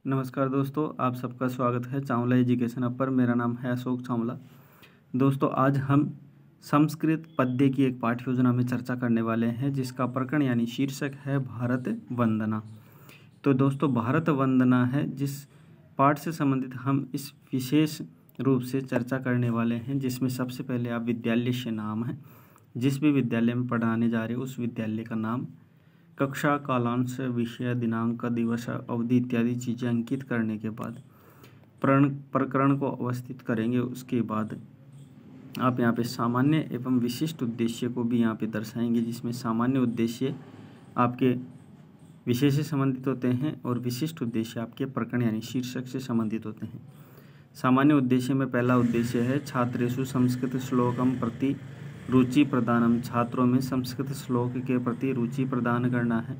नमस्कार दोस्तों, आप सबका स्वागत है चावला एजुकेशन ऐप पर। मेरा नाम है अशोक चावला। दोस्तों, आज हम संस्कृत पद्य की एक पाठ्य योजना में चर्चा करने वाले हैं, जिसका प्रकरण यानी शीर्षक है भारत वंदना। तो दोस्तों, भारत वंदना है जिस पाठ से संबंधित हम इस विशेष रूप से चर्चा करने वाले हैं, जिसमें सबसे पहले आप विद्यालय से नाम है, जिस भी विद्यालय में पढ़ाने जा रहे हो उस विद्यालय का नाम, कक्षा, कालांश, विषय, दिनांक, दिवस, अवधि इत्यादि चीज़ें अंकित करने के बाद प्रकरण को अवस्थित करेंगे। उसके बाद आप यहाँ पे सामान्य एवं विशिष्ट उद्देश्य को भी यहाँ पे दर्शाएंगे, जिसमें सामान्य उद्देश्य आपके विषय से संबंधित होते हैं और विशिष्ट उद्देश्य आपके प्रकरण यानी शीर्षक से संबंधित होते हैं। सामान्य उद्देश्य में पहला उद्देश्य है छात्रेषु संस्कृत श्लोकम प्रति रुचि प्रदानम। छात्रों में संस्कृत श्लोक के प्रति रुचि प्रदान करना है।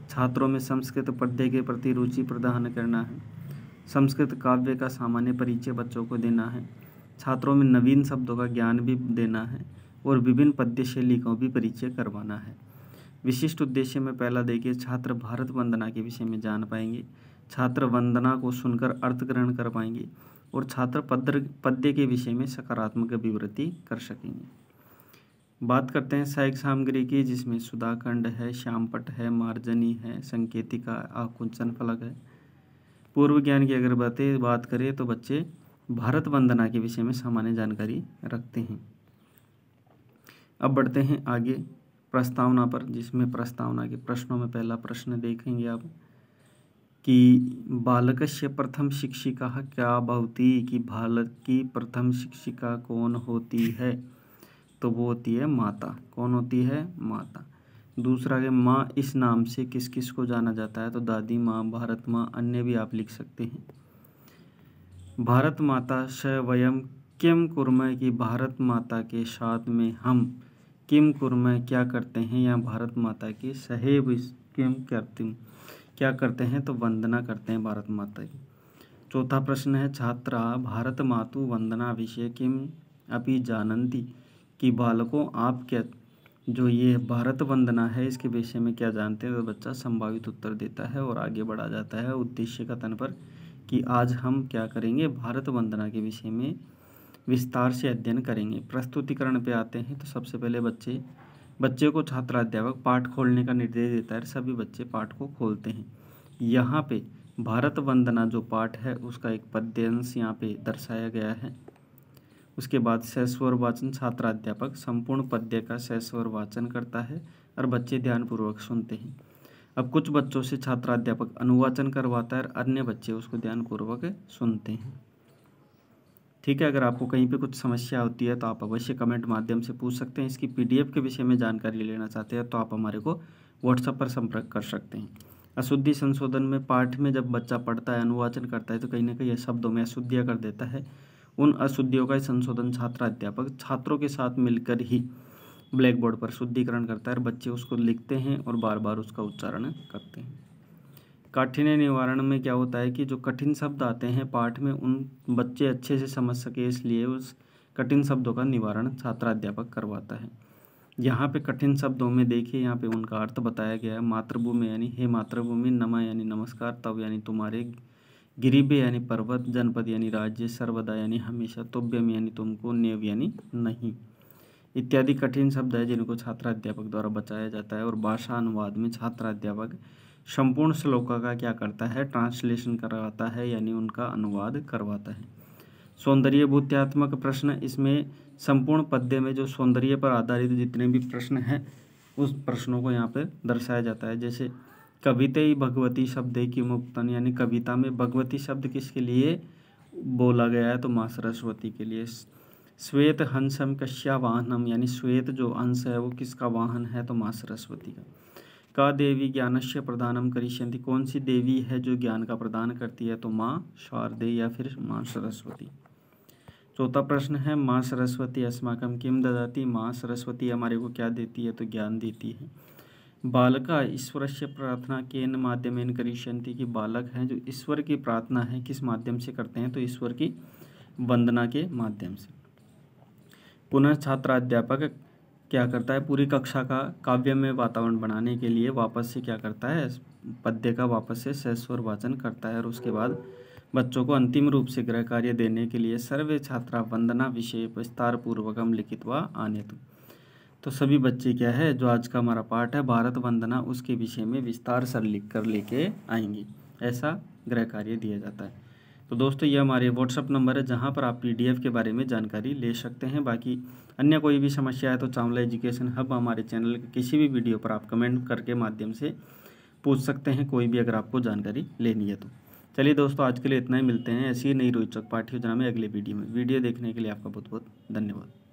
छात्रों में संस्कृत पद्य के प्रति रुचि प्रदान करना है। संस्कृत काव्य का सामान्य परिचय बच्चों को देना है। छात्रों में नवीन शब्दों का ज्ञान भी देना है और विभिन्न पद्य शैली का भी परिचय करवाना है। विशिष्ट उद्देश्य में पहला देखिए, छात्र भारत वंदना के विषय में जान पाएंगे। छात्र वंदना को सुनकर अर्थ ग्रहण कर पाएंगे और छात्र पद्य के विषय में सकारात्मक अभिवृद्धि कर सकेंगे। बात करते हैं सहायक सामग्री की, जिसमें सुधाखंड है, श्यामपट है, मार्जनी है, संकेतिका, आकुंचन फलक है। पूर्व ज्ञान की अगर बात करें तो बच्चे भारत वंदना के विषय में सामान्य जानकारी रखते हैं। अब बढ़ते हैं आगे प्रस्तावना पर, जिसमें प्रस्तावना के प्रश्नों में पहला प्रश्न देखेंगे आप कि बालकस्य प्रथम शिक्षिका क्या भवति, कि बालक की प्रथम शिक्षिका कौन होती है, तो वो होती है माता। कौन होती है? माता। दूसरा है माँ इस नाम से किस किस को जाना जाता है, तो दादी माँ, भारत माँ, अन्य भी आप लिख सकते हैं। भारत माता स वयम किम कुर्मः, कि भारत माता के साथ में हम किम कुर्मः क्या करते हैं, या भारत माता की सहेव किम करते क्या करते हैं, तो वंदना करते हैं भारत माता की। चौथा प्रश्न है छात्रा भारत मातु वंदना विषय किम अपि जानन्ति, कि बालकों आप क्या जो ये भारत वंदना है इसके विषय में क्या जानते हैं, तो बच्चा संभावित उत्तर देता है और आगे बढ़ा जाता है उद्देश्य कथन पर, कि आज हम क्या करेंगे, भारत वंदना के विषय में विस्तार से अध्ययन करेंगे। प्रस्तुतिकरण पे आते हैं तो सबसे पहले बच्चे को छात्राध्यापक पाठ खोलने का निर्देश देता है। सभी बच्चे पाठ को खोलते हैं। यहाँ पे भारत वंदना जो पाठ है उसका एक पद्यांश यहाँ पे दर्शाया गया है। उसके बाद सस्वर वाचन, छात्राध्यापक संपूर्ण पद्य का सस्वर वाचन करता है और बच्चे ध्यानपूर्वक सुनते हैं। अब कुछ बच्चों से छात्राध्यापक अनुवाचन करवाता है और अन्य बच्चे उसको ध्यानपूर्वक सुनते हैं। ठीक है, अगर आपको कहीं पे कुछ समस्या होती है तो आप अवश्य कमेंट माध्यम से पूछ सकते हैं। इसकी PDF के विषय में जानकारी लेना चाहते हैं तो आप हमारे को WhatsApp पर संपर्क कर सकते हैं। अशुद्धि संशोधन में पाठ में जब बच्चा पढ़ता है, अनुवाचन करता है, तो कहीं ना कहीं शब्दों में अशुद्धियाँ कर देता है। उन अशुद्धियों का संशोधन छात्राध्यापक छात्रों के साथ मिलकर ही ब्लैक बोर्ड पर शुद्धिकरण करता है और बच्चे उसको लिखते हैं और बार बार उसका उच्चारण करते हैं। काठिन्य निवारण में क्या होता है कि जो कठिन शब्द आते हैं पाठ में, उन बच्चे अच्छे से समझ सके, इसलिए उस कठिन शब्दों का निवारण छात्राध्यापक करवाता है। यहाँ पे कठिन शब्दों में देखिए, यहाँ पे उनका अर्थ बताया गया है। मातृभूमि यानी हे मातृभूमि, नमा यानी नमस्कार, तव यानी तुम्हारे, गिरिबे यानी पर्वत, जनपद यानी राज्य, सर्वदा यानी हमेशा, तुभ्यम यानी तुमको, नेव यानी नहीं, इत्यादि कठिन शब्द है जिनको छात्राध्यापक द्वारा बताया जाता है। और भाषा अनुवाद में छात्राध्यापक संपूर्ण श्लोका का क्या करता है, ट्रांसलेशन करवाता है, यानी उनका अनुवाद करवाता है। सौंदर्य भूत्यात्मक प्रश्न, इसमें संपूर्ण पद्य में जो सौंदर्य पर आधारित जितने भी प्रश्न हैं उस प्रश्नों को यहाँ पे दर्शाया जाता है। जैसे कविते भगवती शब्दे की मुक्तन, यानी कविता में भगवती शब्द किसके लिए बोला गया है, तो माँ सरस्वती के लिए। श्वेत हंसम कश्या वाहनम, यानी श्वेत जो हंस है वो किसका वाहन है, तो माँ सरस्वती का। देवी ज्ञानस्य प्रदानम करिष्यन्ति, कौन सी देवी है जो ज्ञान का प्रदान करती है, तो माँ शारदे या फिर माँ सरस्वती। चौथा प्रश्न है माँ सरस्वती अस्माकं किम ददाति, माँ सरस्वती हमारे को क्या देती है, तो ज्ञान देती है। बालका ईश्वरस्य प्रार्थना केन माध्यमेन करिष्यन्ति, कि बालक हैं जो ईश्वर की प्रार्थना है किस माध्यम से करते हैं, तो ईश्वर की वंदना के माध्यम से। पुनः छात्राध्यापक क्या करता है, पूरी कक्षा का काव्यमय वातावरण बनाने के लिए वापस से क्या करता है, पद्य का वापस से सह स्वर वाचन करता है और उसके बाद बच्चों को अंतिम रूप से गृह कार्य देने के लिए सर्वे छात्रा वंदना विषय विस्तार पूर्वकम लिखित्वा आनेतु। तो सभी बच्चे क्या है, जो आज का हमारा पाठ है भारत वंदना, उसके विषय में विस्तार सर लिख कर लेके आएंगी, ऐसा गृह कार्य दिया जाता है। तो दोस्तों ये हमारे व्हाट्सअप नंबर है जहाँ पर आप PDF के बारे में जानकारी ले सकते हैं। बाकी अन्य कोई भी समस्या है तो चावला एजुकेशन हब हमारे चैनल के किसी भी वीडियो पर आप कमेंट करके माध्यम से पूछ सकते हैं, कोई भी अगर आपको जानकारी लेनी है तो। चलिए दोस्तों आज के लिए इतना ही, मिलते हैं ऐसी ही नई रोचक पाठ्य योजना में अगले वीडियो में। वीडियो देखने के लिए आपका बहुत बहुत धन्यवाद।